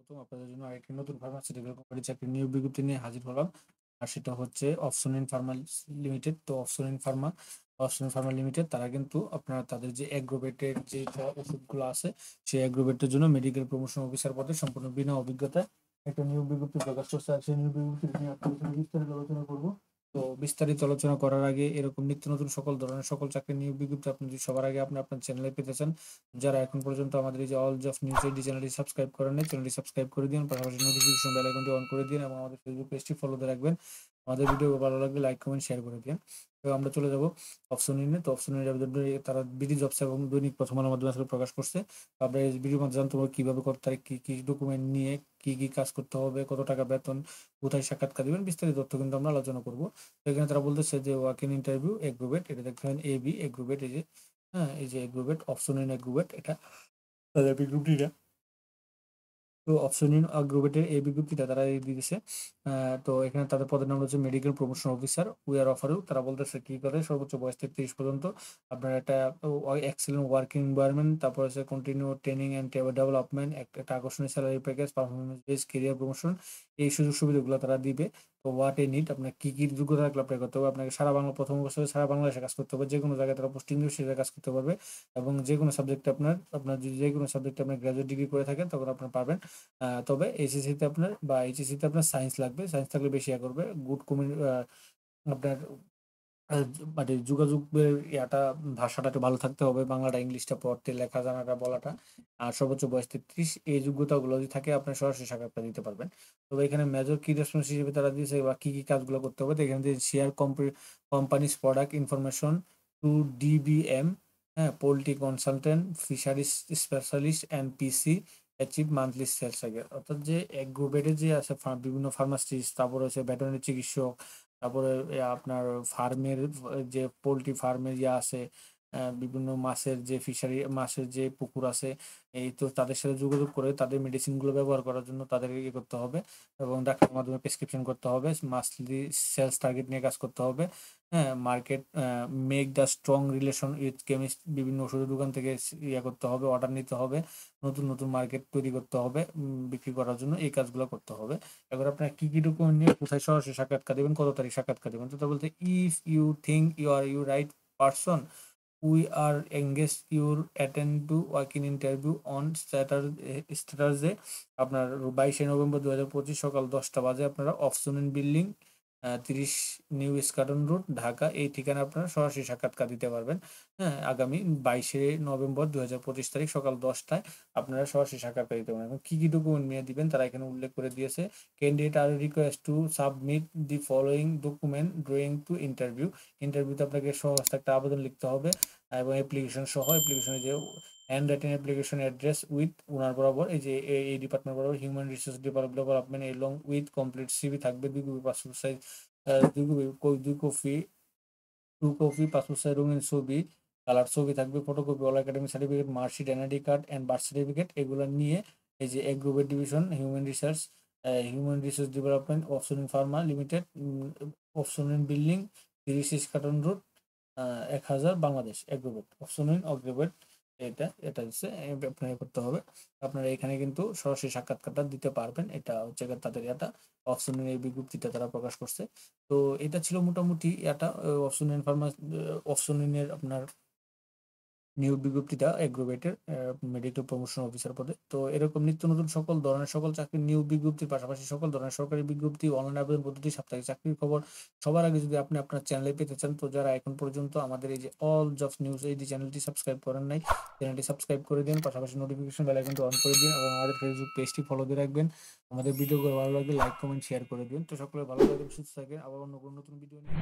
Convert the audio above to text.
স্বাগতম। আপনাদের জন্য আরেকটি নতুন ফার্মাসিউটিক্যাল কোম্পানি চাকরির নিয়োগ বিজ্ঞপ্তি নিয়ে হাজির হলাম। আর সেটা হচ্ছে অপসনিন ফার্মা লিমিটেড। তো অপসনিন ফার্মা লিমিটেড তারা কিন্তু আপনার তাদের যে অ্যাগ্রোভেটের যে ওষুধগুলো আছে সেই অ্যাগ্রোভেটের জন্য মেডিকেল প্রমোশন অফিসার পদে সম্পূর্ণ বিনা অভিজ্ঞতায় একটা নিয়োগ বিজ্ঞপ্তি প্রকাশ করছে। আর সেই নিয়োগ বিজ্ঞপ্তি নিয়ে আপনাদের সঙ্গে বিস্তারিত আলোচনা করবো। তো বিস্তারিত আলোচনা করার আগে এরকম নিত্য নতুন সকল ধরনের সকল চাকরির নিয়োগ বিজ্ঞপ্তি আপনি যদি সবার আগে আপনি আপনার চ্যানেলে পেতে চান, যারা এখন পর্যন্ত আমাদের এই যে অল জব নিউজ এই চ্যানেলটি সাবস্ক্রাইব করেন নাই, চ্যানেলটি সাবস্ক্রাইব করে দিন, পাশাপাশি নোটিফিকেশন বেল আইকনটি অন করে দিন এবং আমাদের ফেসবুক পেজটি ফলো দিয়ে রাখবেন। আমাদের ভিডিও ভালো লাগলে লাইক কমেন্ট শেয়ার করে দিন। তো আমরা চলে যাব অপশনিনে। তো অপশনের আবেদন তারা বিডি জবস এবং দৈনিক প্রথম আলোর মাধ্যমে আসলে প্রকাশ করছে। তো আমরা এই ভিডিওর মাধ্যমে জানতে পারবো কিভাবে করতে হয়, কি কি ডকুমেন্ট নিয়ে কি কি কাজ করতে হবে, কত টাকা বেতন, কোথায় সাক্ষাৎকার দিবেন, বিস্তারিত তথ্য কিন্তু আমরা আলোচনা করবো। তো এখানে তারা বলতেছে যে ওয়াক ইন ইন্টারভিউ এগ্রোভেট, এটা দেখবেন এবি এগ্রোভেট, এই যে হ্যাঁ এই যে এগ্রোভেট অপশনিন এগ্রোভেট, এটা তাদের বিজ্ঞপ্তিটা। তো অপশনিন এগ্রোভেটের এই বিজ্ঞপ্তিটা তারা দিয়েছে। তো এখানে তাদের পদের নাম হচ্ছে medical promotion officer. We are অফারও তারা বলতেছে কি করে সর্বোচ্চ বয়স থেকে 30 পর্যন্ত আপনার একটা এক্সেলেন্ট ওয়ার্কিং এনভায়রনমেন্ট, তারপর হচ্ছে কন্টিনিউ ট্রেনিং অ্যান্ড ডেভেলপমেন্ট, একটা আকর্ষণীয় salary package, performance base career promotion, এই সুযোগ সুবিধাগুলো তারা দিবে। তো হোয়াট এ নিড, আপনার কি কি যোগ্যতা থাকলে অ্যাপ্লাই করতে হবে। আপনাকে সারা বাংলা প্রথম বছরে সারা বাংলাদেশে কাজ করতে হবে, যে কোনো জায়গায় তারা পোস্টিং দেবে সেটা কাজ করতে পারবে। এবং যে কোনো সাবজেক্টে আপনার যদি যে কোনো সাবজেক্টে আপনার গ্রাজুয়েট ডিগ্রি করে থাকেন তখন আপনার পারবেন। তবে এইচএসসিতে আপনার সায়েন্স লাগবে, সায়েন্স থাকলে বেশি করবে। গুড আপনার মানে যোগাযোগের ভাষাটা একটু ভালো থাকতে হবে, বাংলাটা ইংলিশটা পড়তে লেখা জানাটা বলাটা। আর সর্বোচ্চ বয়স 33, এই যোগ্যতাগুলো যদি থাকে আপনার সরাসরি সাক্ষাৎকার দিতে পারবেন। তবে এখানে মেজর কি রেসপন্স হিসেবে তারা দিয়েছে বা কি কি কাজগুলো করতে হবে, এখানে যে share companies product information to DBM, হ্যাঁ, poultry consultant, fisheries specialist and PC achieve monthly sales target. অর্থাৎ যে এগ্রোভেটে যে আছে বিভিন্ন ফার্মাসিস্ট, তারপরে হচ্ছে ভেটেরিনারি চিকিৎসক, তারপরে আপনার ফার্মের যে পোল্ট্রি ফার্মের আছে, বিভিন্ন মাছের যে ফিশারি মাছের যে পুকুর আছে, এই তো তাদের সাথে যোগাযোগ করে তাদের মেডিসিনগুলো ব্যবহার করার জন্য তাদেরকে ইয়ে করতে হবে এবং ডাক্তারের মাধ্যমে প্রেসক্রিপশন করতে হবে। মান্থলি সেলস টার্গেট নিয়ে কাজ করতে হবে। হ্যাঁ, market make the strong relation with chemist, বিভিন্ন ওষুধের দোকান থেকে ইয়ে করতে হবে, অর্ডার নিতে হবে, নতুন নতুন মার্কেট তৈরি করতে হবে, বিক্রি করার জন্য এই কাজগুলো করতে হবে। এবার আপনার কি কি ডকুমেন্ট নিয়ে কোথায় সরাসরি সাক্ষাৎকার দেবেন, কত তারিখ সাক্ষাৎকার দেবেন। তো তা বলতে if you think you right person, we are engage your attend to working interview on Saturday আপনার 22শে নভেম্বর 2025 সকাল 10টা বাজে আপনারা Opsonin building 30 new Eskaton road, Dhaka, এই ঠিকানা আপনারা সরাসরি সাক্ষাৎকার দিতে পারবেন। হ্যাঁ, আগামী 22শে নভেম্বর 2025 তারিখ সকাল 10টায় আপনারা সরাসরি সাক্ষাৎকার দিতে পারবেন। এবং কি কি ডকুমেন্ট নিয়ে দিবেন তারা এখানে উল্লেখ করে দিয়েছে। Candidate are request to submit the following document drawing to interview. ইন্টারভিউতে আপনাকে সহজ একটা আবেদন লিখতে হবে এবং অ্যাপ্লিকেশন সহ, অ্যাপ্লিকেশনে যে handwriting application address with owner বরাবর, এই যে এই ডিপার্টমেন্ট বরাবর human resource development along with complete CV থাকবে, 2 copy passport size, 2 copy 2 copy passport size রঙিন ছবি, কালার ছবি থাকবে, photocopy, all academic certificate, marksheet, NID card and birth certificate, এগুলো নিয়ে এই যে agrovet division human resource development Opsonin pharma limited, Opsonin building 30 Eskaton road, 1000 Bangladesh, agrovet অপশনিন অগ্রোভেট, এটা হচ্ছে আপনার করতে হবে। আপনারা এখানে কিন্তু সরাসরি সাক্ষাৎকারটা দিতে পারবেন। এটা হচ্ছে তাদের অপশনিন এই বিজ্ঞপ্তিটা তারা প্রকাশ করছে। তো এটা ছিল মোটামুটি অপশনিনের আপনার নিয়োগ বিজ্ঞপ্তিটা এগ্রোভেটের মেডিকেল প্রমোশন অফিসার পদে। তো এরকম নিত্য নতুন সকল ধরনের সকল চাকরির নিয়োগ বিজ্ঞপ্তির পাশাপাশি সকল ধরনের সরকারি বিজ্ঞপ্তি, অনলাইন আবেদন পদ্ধতি, সাপ্তাহিক চাকরির খবর সবার আগে যদি আপনি আপনার চ্যানেলে পেতে চান, তো যারা এখন পর্যন্ত আমাদের এই যে অল জবস নিউজ এই চ্যানেলটি সাবস্ক্রাইব করেন নাই, চ্যানেলটি সাবস্ক্রাইব করে দিন, পাশাপাশি নোটিফিকেশন বেল আইকনটি অন করে দিন এবং আমাদের ফেসবুক পেজটি ফলো দিয়ে রাখবেন। আমাদের ভিডিওগুলো ভালো লাগলে লাইক কমেন্ট শেয়ার করে দিন। তো সকলে ভালো থাকবেন, সুস্থ থাকবেন, আবার অন্য কোনো নতুন ভিডিও নিয়ে